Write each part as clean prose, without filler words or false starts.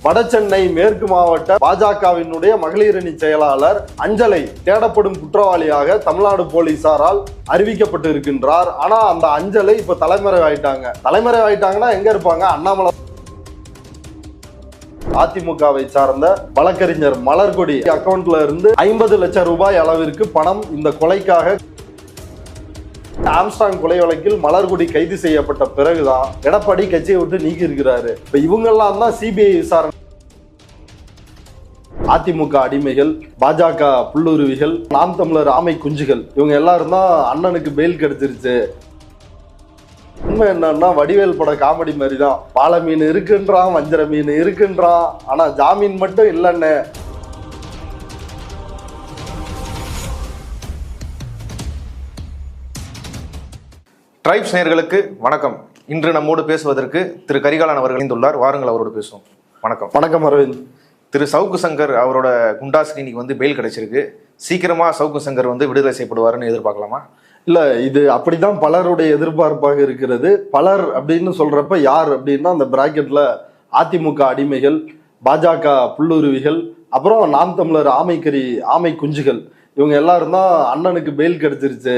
வடசென்னை மேற்கு மாவட்ட பாஜகவினுடைய மகளிர் அணி செயலாளர் அஞ்சலை தேடப்படும் குற்றவாளியாக தமிழ்நாடு போலீசாரால் அறிவிக்கப்பட்டு இருக்கின்றார். ஆனா அந்த அஞ்சலை இப்ப தலைமறைவாயிட்டாங்கன்னா எங்க இருப்பாங்க? அண்ணாமலை அதிமுகவை சார்ந்த வழக்கறிஞர் மலர்கொடி அக்கவுண்ட்ல இருந்து 50 லட்சம் ரூபாய் அளவிற்கு பணம் இந்த கொலைக்காக ஆம்ஸ்ட்ராங் கொலை வழக்கில் மலர்கொடி கைது செய்யப்பட்ட பிறகுதான் எடப்பாடி கட்சியை விட்டு நீக்கி இருக்கிறாரு. இப்ப இவங்கெல்லாம் தான் சிபிஐ விசாரணை. அதிமுக அடிமைகள், பாஜக புல்லுருவிகள், நாம் தமிழர் ஆமை குஞ்சுகள், இவங்க எல்லாரும் தான் அண்ணனுக்கு பெயில் கிடைச்சிருச்சு. உண்மை என்னன்னா வடிவேல் பட காமெடி மாதிரி தான். பாலை மீன் இருக்குன்றான், வஞ்சர மீன் இருக்குன்றான், ஆனா ஜாமீன் மட்டும் இல்லைன்னு. ட்ரைப்ஸ் நேயர்களுக்கு வணக்கம். இன்று நம்மோடு பேசுவதற்கு திரு கரிகாலன் அவர்கள் இணைந்துள்ளார். வாருங்கள், அவரோடு பேசுவோம். வணக்கம். வணக்கம் அரவிந்த். திரு சவுக்கு சங்கர் அவரோட குண்டாஸ்க்கு இன்னைக்கு பெயில் கிடைச்சிருக்கு. சீக்கிரமா சவுக்கு சங்கர் விடுதலை செய்யப்படுவாருன்னு எதிர்பார்க்கலாமா? இல்ல, இது அப்படிதான் பலருடைய எதிர்பார்ப்பாக இருக்கிறது. பலர் அப்படின்னு சொல்றப்ப யார் அப்படின்னா அந்த பிராக்கெட்ல அதிமுக அடிமைகள், பாஜக புல்லுருவிகள், அப்புறம் நாம் தமிழர் ஆமை குஞ்சுகள், இவங்க எல்லாரும் தான் அண்ணனுக்கு பெயில் கிடைச்சிருச்சு,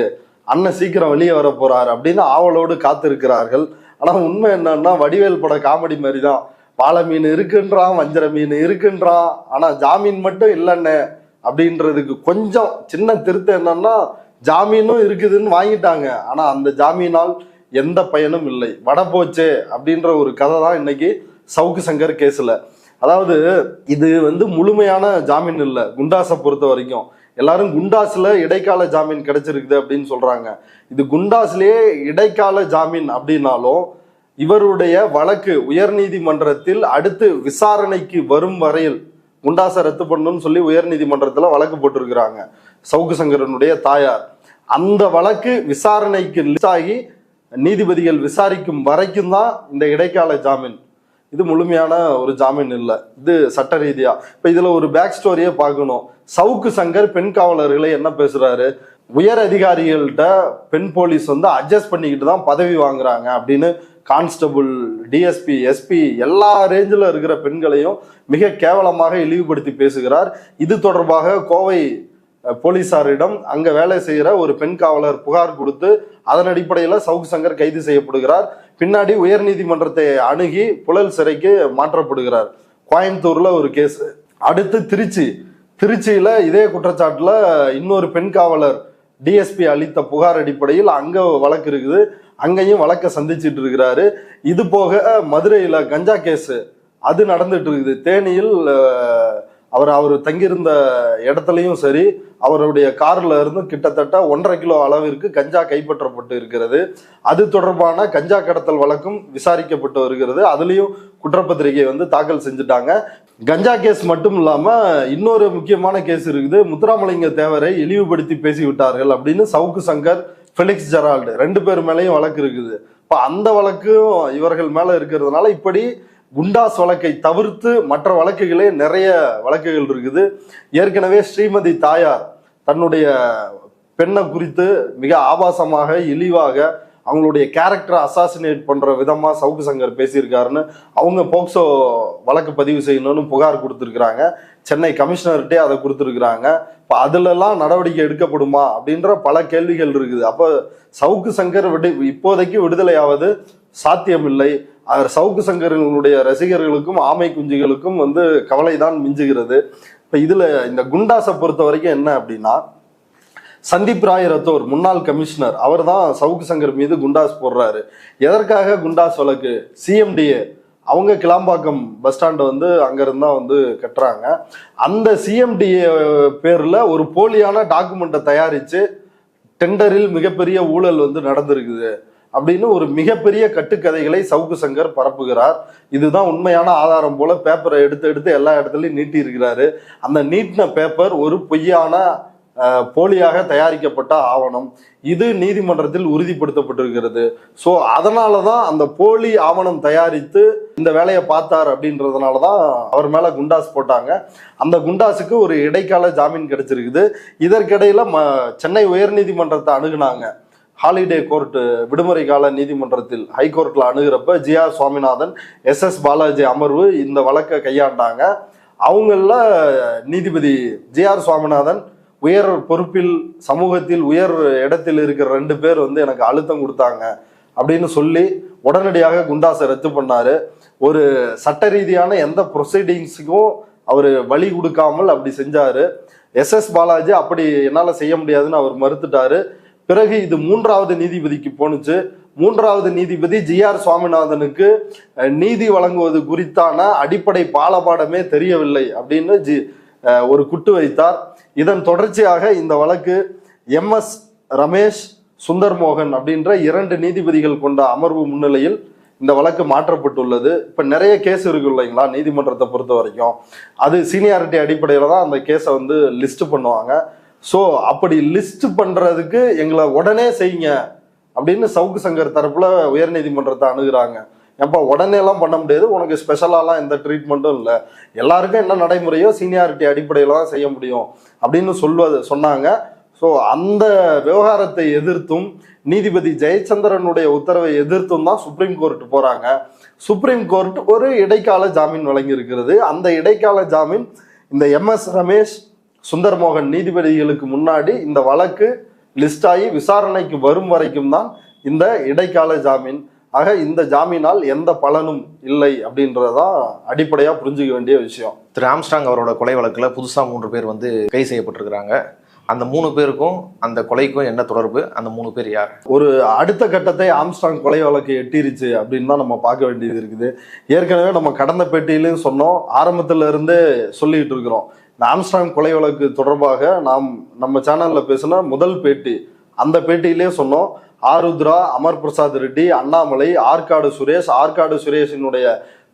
அண்ணன் சீக்கிரம் வெளியே வர போறாரு அப்படின்னு ஆவலோடு காத்திருக்கிறார்கள். ஆனா உண்மை என்னன்னா வடிவேல் பட காமெடி மாதிரி தான். பாலை மீன் இருக்குன்றான், வஞ்சர மீன் இருக்குன்றான், ஆனா ஜாமீன் மட்டும் இல்லைன்னு. அப்படின்றதுக்கு கொஞ்சம் சின்ன திருத்தம் என்னன்னா, ஜாமீனும் இருக்குதுன்னு வாங்கிட்டாங்க, ஆனா அந்த ஜாமீனால் எந்த பயனும் இல்லை, வட போச்சே அப்படின்ற ஒரு கதை தான் இன்னைக்கு சவுக்கு சங்கர் கேஸ்ல. அதாவது இது முழுமையான ஜாமீன் இல்லை. குண்டாஸை பொறுத்த வரைக்கும் எல்லாரும் குண்டாஸ்ல இடைக்கால ஜாமீன் கிடைச்சிருக்குது அப்படின்னு சொல்றாங்க. இது குண்டாஸ்லயே இடைக்கால ஜாமீன் அப்படின்னாலும் இவருடைய வழக்கு உயர்நீதிமன்றத்தில் அடுத்து விசாரணைக்கு வரும் வரையில் குண்டாசை ரத்து பண்ணணும்னு சொல்லி உயர்நீதிமன்றத்துல வழக்கு போட்டிருக்கிறாங்க சவுக்கு சங்கரனுடைய தாயார். அந்த வழக்கு விசாரணைக்கு ஆகி நீதிபதிகள் விசாரிக்கும் வரைக்கும் தான் இந்த இடைக்கால ஜாமீன். இது முழுமையான ஒரு ஜாமீன் இல்லை, இது சட்ட ரீதியா. இப்ப இதுல ஒரு பேக் ஸ்டோரியை பார்க்கணும். சவுக்கு சங்கர் பெண் காவலர்களை என்ன பேசுறாரு? உயர் அதிகாரிகள்கிட்ட பெண் போலீஸ் அட்ஜஸ்ட் பண்ணிக்கிட்டு தான் பதவி வாங்குறாங்க அப்படின்னு கான்ஸ்டபிள், டிஎஸ்பி, எஸ்பி எல்லா ரேஞ்சில் இருக்கிற பெண்களையும் மிக கேவலமாக இழிவுபடுத்தி பேசுகிறார். இது தொடர்பாக கோவை போலீசாரிடம் அங்க வேலை செய்யற ஒரு பெண் காவலர் புகார் கொடுத்து அதன் அடிப்படையில் சவுக்கு சங்கர் கைது செய்யப்படுகிறார். பின்னாடி உயர்நீதிமன்றத்தை அணுகி புழல் சிறைக்கு மாற்றப்படுகிறார். கோயம்புத்தூர்ல ஒரு கேஸ். அடுத்து திருச்சியில இதே குற்றச்சாட்டுல இன்னொரு பெண் காவலர் டிஎஸ்பி அளித்த புகார் அடிப்படையில் அங்க வழக்கு இருக்குது, அங்கேயும் வழக்கை சந்திச்சுட்டு இருக்கிறாரு. இது போக மதுரையில கஞ்சா கேஸ் அது நடந்துட்டு இருக்குது. தேனியில் அவர் தங்கியிருந்த இடத்துலையும் சரி, அவருடைய கார்ல இருந்து கிட்டத்தட்ட 1.5 கிலோ அளவிற்கு கஞ்சா கைப்பற்றப்பட்டு இருக்கிறது. அது தொடர்பான கஞ்சா கடத்தல் வழக்கும் விசாரிக்கப்பட்டு வருகிறது. அதுலயும் குற்றப்பத்திரிகை தாக்கல் செஞ்சுட்டாங்க. கஞ்சா கேஸ் மட்டும் இல்லாம இன்னொரு முக்கியமான கேஸ் இருக்குது. முத்துராமலிங்க தேவரை இழிவுபடுத்தி பேசிவிட்டார்கள் அப்படின்னு சவுக்கு சங்கர், ஃபெலிக்ஸ் ஜெரால்டு 2 பேர் மேலேயும் வழக்கு இருக்குது. இப்ப அந்த வழக்கும் இவர்கள் மேல இருக்கிறதுனால இப்படி குண்டாஸ் வழக்கை தவிர்த்து மற்ற வழக்குகளே நிறைய வழக்குகள் இருக்குது. ஏற்கனவே ஸ்ரீமதி தாயார் தன்னுடைய பெண்ணை குறித்து மிக ஆபாசமாக இழிவாக அவங்களுடைய கேரக்டரை அசாசினேட் பண்ற விதமா சவுக்கு சங்கர் பேசியிருக்காருன்னு அவங்க போக்சோ வழக்கு பதிவு செய்யணும்னு புகார் கொடுத்துருக்குறாங்க. சென்னை கமிஷனர்கிட்டே அதை கொடுத்துருக்குறாங்க. இப்போ அதுலலாம் நடவடிக்கை எடுக்கப்படுமா அப்படின்ற பல கேள்விகள் இருக்குது. அப்போ சவுக்கு சங்கர் இப்போதைக்கு விடுதலையாவது சாத்தியமில்லை. சவுக்கு சங்கரனுடைய ரசிகர்களுக்கும் ஆமை குஞ்சுகளுக்கும் கவலைதான் மிஞ்சுகிறது. இப்ப இதுல இந்த குண்டாஸை பொறுத்த வரைக்கும் என்ன அப்படின்னா, சந்தீப் ராய் ரத்தோர் முன்னாள் கமிஷனர், அவர் தான் சவுக்கு சங்கர் மீது குண்டாஸ் போடுறாரு. எதற்காக குண்டாஸ் வழக்கு? சிஎம்டிஏ அவங்க கிளாம்பாக்கம் பஸ் ஸ்டாண்டை அங்க இருந்தா கட்டுறாங்க. அந்த சிஎம்டிஏ பேர்ல ஒரு போலியான டாக்குமெண்ட்டை தயாரிச்சு டெண்டரில் மிகப்பெரிய ஊழல் நடந்திருக்குது அப்படின்னு ஒரு மிகப்பெரிய கட்டுக்கதைகளை சவுக்கு சங்கர் பரப்புகிறார். இதுதான் உண்மையான ஆதாரம் போல பேப்பரை எடுத்து எல்லா இடத்துலையும் நீட்டி இருக்கிறாரு. அந்த நீட்டின பேப்பர் ஒரு பொய்யான போலியாக தயாரிக்கப்பட்ட ஆவணம். இது நீதிமன்றத்தில் உறுதிப்படுத்தப்பட்டிருக்கிறது. ஸோ அதனாலதான் அந்த போலி ஆவணம் தயாரித்து இந்த வேலையை பார்த்தார் அப்படின்றதுனாலதான் அவர் மேல குண்டாஸ் போட்டாங்க. அந்த குண்டாஸுக்கு ஒரு இடைக்கால ஜாமீன் கிடைச்சிருக்குது. இதற்கிடையில சென்னை உயர்நீதிமன்றத்தை அணுகுனாங்க. ஹாலிடே கோர்ட் விடுமுறை கால நீதிமன்றத்தில் ஹைகோர்ட்ல அணுகிறப்ப ஜி.ஆர். சுவாமிநாதன், எஸ்.எஸ். பாலாஜி அமர்வு இந்த வழக்கை கையாண்டாங்க. அவங்கள நீதிபதி ஜி.ஆர். சுவாமிநாதன் உயர் பொறுப்பில் சமூகத்தில் உயர் இடத்தில் இருக்கிற 2 பேர் வந்து எனக்கு அழுத்தம் கொடுத்தாங்க அப்படின்னு சொல்லி உடனடியாக குண்டாஸை ரத்து பண்ணாரு. ஒரு சட்ட ரீதியான எந்த ப்ரொசீடிங்ஸுக்கும் அவர் வழி கொடுக்காமல் அப்படி செஞ்சாரு. எஸ்.எஸ். பாலாஜி அப்படி என்னால செய்ய முடியாதுன்னு அவர் மறுத்துட்டாரு. பிறகு இது 3வது நீதிபதிக்கு போனுச்சு. 3வது நீதிபதி ஜி.ஆர். சுவாமிநாதனுக்கு நீதி வழங்குவது குறித்தான அடிப்படை பாலபாடமே தெரியவில்லை அப்படின்னு ஒரு குட்டு வைத்தார். இதன் தொடர்ச்சியாக இந்த வழக்கு எம்.எஸ். ரமேஷ், சுந்தர் மோகன் அப்படின்ற 2 நீதிபதிகள் கொண்ட அமர்வு முன்னிலையில் இந்த வழக்கு மாற்றப்பட்டுள்ளது. இப்ப நிறைய கேஸ் இருக்கு இல்லைங்களா நீதிமன்றத்தை பொறுத்த வரைக்கும், அது சீனியாரிட்டி அடிப்படையில தான் அந்த கேஸை வந்து லிஸ்ட் பண்ணுவாங்க. ஸோ அப்படி லிஸ்ட் பண்றதுக்கு எங்களை உடனே செய்யுங்க அப்படின்னு சவுக்கு சங்கர் தரப்புல உயர் நீதிமன்றத்தை அணுகுறாங்க. ஏப்பா உடனே எல்லாம் பண்ண முடியாது, உனக்கு ஸ்பெஷலாலாம் எந்த ட்ரீட்மெண்ட்டும் இல்லை, எல்லாருக்கும் என்ன நடைமுறையோ சீனியாரிட்டி அடிப்படையில தான் செய்ய முடியும் அப்படின்னு சொன்னாங்க. ஸோ அந்த விவகாரத்தை எதிர்த்தும் நீதிபதி ஜெயச்சந்திரனுடைய உத்தரவை எதிர்த்தும் தான் சுப்ரீம் கோர்ட் போறாங்க. சுப்ரீம் கோர்ட் ஒரு இடைக்கால ஜாமீன் வழங்கி இருக்கிறது. அந்த இடைக்கால ஜாமீன் இந்த எம்.எஸ். ரமேஷ், சுந்தர் மோகன் நீதிபதிகளுக்கு முன்னாடி இந்த வழக்கு லிஸ்ட் ஆகி விசாரணைக்கு வரும் வரைக்கும் தான் இந்த இடைக்கால ஜாமீன். ஆக இந்த ஜாமீனால் எந்த பலனும் இல்லை அப்படின்றதான் அடிப்படையா புரிஞ்சுக்க வேண்டிய விஷயம். திரு ஆம்ஸ்ட்ராங் அவரோட கொலை வழக்குல புதுசா 3 பேர் வந்து கைது செய்யப்பட்டிருக்கிறாங்க. அந்த 3 பேருக்கும் அந்த கொலைக்கும் என்ன தொடர்பு? அந்த 3 பேர் யார்? ஒரு அடுத்த கட்டத்தை ஆம்ஸ்ட்ராங் கொலை வழக்கு எட்டிருச்சு அப்படின்னு தான் நம்ம பார்க்க வேண்டியது இருக்குது. ஏற்கனவே நம்ம கடந்த பேட்டியிலையும் சொன்னோம், ஆரம்பத்துல இருந்தே சொல்லிட்டு இருக்கிறோம். இந்த ஆம்ஸ்ட்ராங் கொலை வழக்கு தொடர்பாக நம்ம சேனல்ல பேசின முதல் பேட்டி, அந்த பேட்டியிலே சொன்னோம், ஆருத்ரா, அமர் பிரசாத் ரெட்டி, அண்ணாமலை, ஆற்காடு சுரேஷினுடைய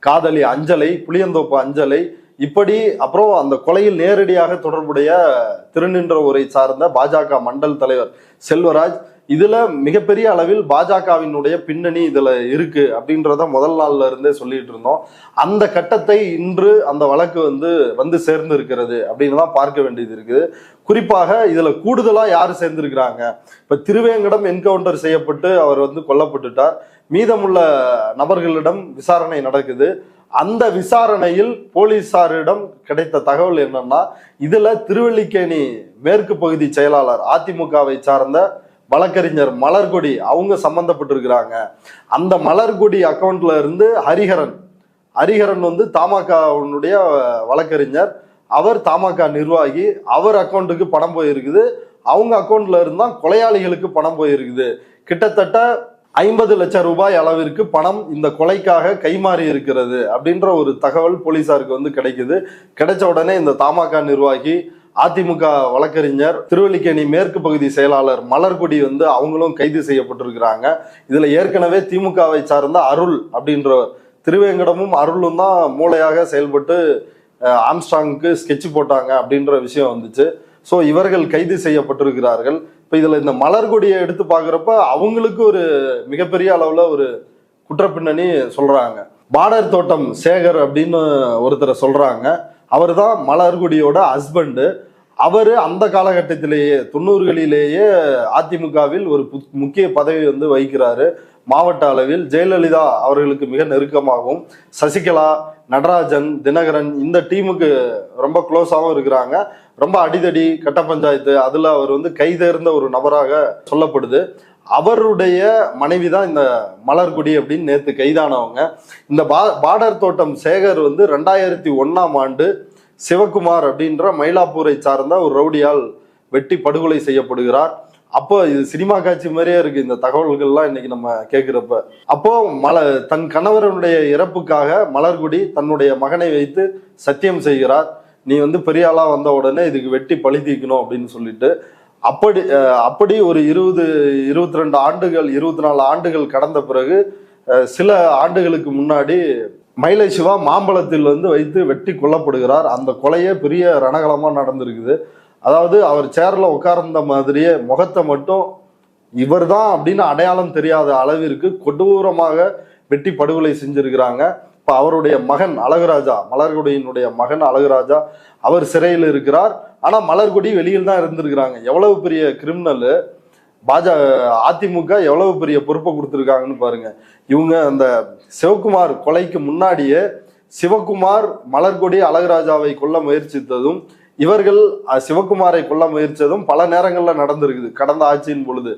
காதலி அஞ்சலை, புளியந்தோப்பு அஞ்சலை, இப்படி அப்புறம் அந்த கொலையில் நேரடியாக தொடர்புடைய திருநின்றவூரை சார்ந்த பாஜக மண்டல் தலைவர் செல்வராஜ், இதுல மிகப்பெரிய அளவில் பாஜகவினுடைய பின்னணி இதுல இருக்கு அப்படின்றத முதல் நாள்ல இருந்தே சொல்லிட்டு இருந்தோம். அந்த கட்டத்தை இன்று அந்த வழக்கு வந்து சேர்ந்து இருக்கிறது அப்படின்னு தான் பார்க்க வேண்டியது இருக்குது. குறிப்பாக இதுல கூடுதலா யாரு சேர்ந்திருக்கிறாங்க? இப்ப திருவேங்கடம் என்கவுண்டர் செய்யப்பட்டு அவர் கொல்லப்பட்டுட்டார். மீதமுள்ள நபர்களிடம் விசாரணை நடக்குது. அந்த விசாரணையில் போலீசாரிடம் கிடைத்த தகவல் என்னன்னா, இதுல திருவல்லிக்கேணி மேற்கு பகுதி செயலாளர் அதிமுகவை சார்ந்த வழக்கறிஞர் மலர்கொடி அவங்க சம்பந்தப்பட்டிருக்கிறாங்க. அந்த மலர்கொடி அக்கௌண்ட்ல இருந்து ஹரிஹரன் தமாகவுடைய வழக்கறிஞர், அவர் தமாக நிர்வாகி, அவர் அக்கௌண்ட்டுக்கு பணம் போயிருக்குது. அவங்க அக்கௌண்ட்ல இருந்தா கொலையாளிகளுக்கு பணம் போயிருக்குது. கிட்டத்தட்ட 50 லட்சம் ரூபாய் அளவிற்கு பணம் இந்த கொலைக்காக கைமாறி இருக்கிறது அப்படின்ற ஒரு தகவல் போலீசாருக்கு கிடைக்குது. கிடைச்ச உடனே இந்த தமாக நிர்வாகி, அதிமுக வழக்கறிஞர், திருவல்லிக்கேணி மேற்கு பகுதி செயலாளர் மலர்கொடி அவங்களும் கைது செய்யப்பட்டிருக்கிறாங்க. இதுல ஏற்கனவே திமுகவை சார்ந்த அருள் அப்படின்றவர், திருவேங்கடமும் அருளும் தான் மூளையாக செயல்பட்டு ஆம்ஸ்ட்ராங்க்கு ஸ்கெட்ச் போட்டாங்க அப்படின்ற விஷயம் வந்துச்சு. ஸோ இவர்கள் கைது செய்யப்பட்டிருக்கிறார்கள். இப்போ இதுல இந்த மலர்கொடியை எடுத்து பார்க்குறப்ப அவங்களுக்கு ஒரு மிகப்பெரிய அளவுல ஒரு குற்றப்பின்னணி சொல்றாங்க. பார்டர் தோட்டம் சேகர் அப்படின்னு ஒருத்தரை சொல்றாங்க. அவர் தான் மலர்கொடியோட ஹஸ்பண்டு. அவரு அந்த காலகட்டத்திலேயே 90களிலேயே அதிமுகவில் ஒரு முக்கிய பதவி வகிக்கிறாரு. மாவட்ட அளவில் ஜெயலலிதா அவர்களுக்கு மிக நெருக்கமாகவும், சசிகலா, நடராஜன், தினகரன் இந்த டீமுக்கு ரொம்ப க்ளோஸாகவும் இருக்கிறாங்க. ரொம்ப அடிதடி, கட்ட பஞ்சாயத்து அதுல அவர் கைதேர்ந்த ஒரு நபராக சொல்லப்படுது. அவருடைய மனைவி தான் இந்த மலர்கொடி அப்படின்னு நேற்று கைதானவங்க. இந்த பார்டர் தோட்டம் சேகர் 2001ஆம் ஆண்டு சிவகுமார் அப்படின்ற மயிலாப்பூரை சார்ந்த ஒரு ரவுடியால் வெட்டி படுகொலை செய்யப்படுகிறார். அப்போ இது சினிமா காட்சி மாதிரியே இருக்கு இந்த தகவல்கள்லாம் இன்னைக்கு நம்ம கேட்கிறப்ப. அப்போ தன் கணவருடைய இறப்புக்காக மலர்கொடி தன்னுடைய மகனை வைத்து சத்தியம் செய்கிறார். நீ பெரிய ஆளா வந்த உடனே இதுக்கு வெட்டி பழி தீக்கணும் அப்படின்னு சொல்லிட்டு, அப்படி ஒரு 22 ஆண்டுகள் 24 ஆண்டுகள் கடந்த பிறகு சில ஆண்டுகளுக்கு முன்னாடி மயிலை சிவா மாம்பழத்தில் வைத்து வெட்டி கொல்லப்படுகிறார். அந்த கொலையே பெரிய ரணகலமா நடந்திருக்குது. அதாவது அவர் சேர்ல உட்கார்ந்த மாதிரியே முகத்தை மட்டும் இவர் தான் அப்படின்னு அடையாளம் தெரியாத அளவிற்கு கொடூரமாக வெட்டி படுகொலை செஞ்சிருக்கிறாங்க. இப்ப அவருடைய மகன் அழகுராஜா, மலர்கொடியினுடைய மகன் அழகுராஜா, அவர் சிறையில் இருக்கிறார். ஆனா மலர்கொடி வெளியில் தான் இருந்திருக்கிறாங்க. எவ்வளவு பெரிய கிரிமினல்! அதிமுக எவ்வளவு பெரிய பொறுப்பை கொடுத்துருக்காங்கன்னு பாருங்க. இவங்க அந்த சிவகுமார் கொலைக்கு முன்னாடியே சிவகுமார் மலர்கொடி அழகுராஜாவை கொல்ல முயற்சித்ததும் இவர்கள் சிவகுமாரை கொல்ல முயற்சித்ததும் பல நேரங்கள்ல நடந்திருக்குது கடந்த ஆட்சியின் பொழுது.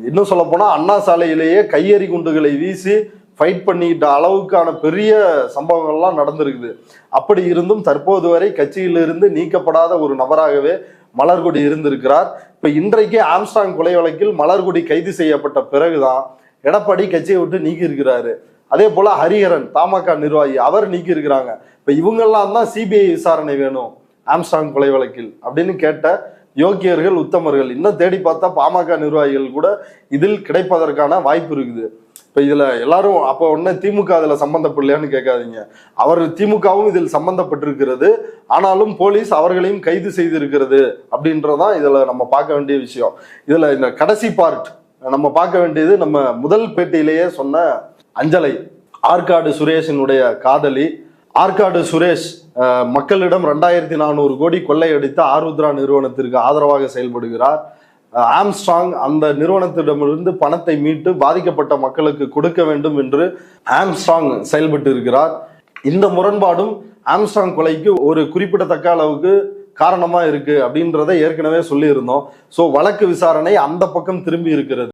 இன்னும் சொல்ல போனா அண்ணா சாலையிலேயே கையெறி குண்டுகளை வீசி ஃபைட் பண்ணிட்ட அளவுக்கான பெரிய சம்பவங்கள்லாம் நடந்திருக்குது. அப்படி இருந்தும் தற்போது வரை கட்சியிலிருந்து நீக்கப்படாத ஒரு நபராகவே மலர்கொடி இருந்திருக்கிறார். இப்ப இன்றைக்கு ஆம்ஸ்ட்ராங் கொலை வழக்கில் மலர்கொடி கைது செய்யப்பட்ட பிறகுதான் எடப்பாடி கட்சியை விட்டு நீக்கி இருக்கிறாரு. அதே போல ஹரிஹரன் தமாக நிர்வாகி அவர் நீக்கி இருக்கிறாங்க. இப்ப இவங்கெல்லாம் தான் சிபிஐ விசாரணை வேணும் ஆம்ஸ்ட்ராங் கொலை வழக்கில் அப்படின்னு கேட்ட யோக்கியர்கள் உத்தமர்கள் இன்னும் தேடி பார்த்தா பாமக நிர்வாகிகள் கூட இதில் கிடைப்பதற்கான வாய்ப்பு இருக்குது. இப்ப இதுல எல்லாரும் அப்ப உடனே திமுக அதுல சம்பந்தப்படலையான்னு கேட்காதீங்க. அவர் திமுகவும் இதில் சம்பந்தப்பட்டிருக்கிறது. ஆனாலும் போலீஸ் அவர்களையும் கைது செய்திருக்கிறது அப்படின்றதான் இதுல நம்ம பார்க்க வேண்டிய விஷயம். இதுல இந்த கடைசி பார்ட் நம்ம பார்க்க வேண்டியது நம்ம முதல் பேட்டியிலேயே சொன்ன அஞ்சலை ஆற்காடு சுரேஷினுடைய காதலி. ஆற்காடு சுரேஷ் மக்களிடம் 2400 கோடி கொள்ளையடித்த ஆருத்ரா நிறுவனத்திற்கு ஆதரவாக செயல்படுகிறார். ஆம்ஸ்ட்ராங் அந்த நிறுவனத்திடமிருந்து பணத்தை மீட்டு பாதிக்கப்பட்ட மக்களுக்கு கொடுக்க வேண்டும் என்று ஆம்ஸ்ட்ராங் செயல்பட்டு இருக்கிறார். இந்த முரண்பாடும் ஆம்ஸ்ட்ராங் கொலைக்கு ஒரு குறிப்பிடத்தக்க அளவுக்கு காரணமா இருக்கு அப்படின்றத ஏற்கனவே சொல்லி இருந்தோம். சோ வழக்கு விசாரணை அந்த பக்கம் திரும்பி இருக்கிறது.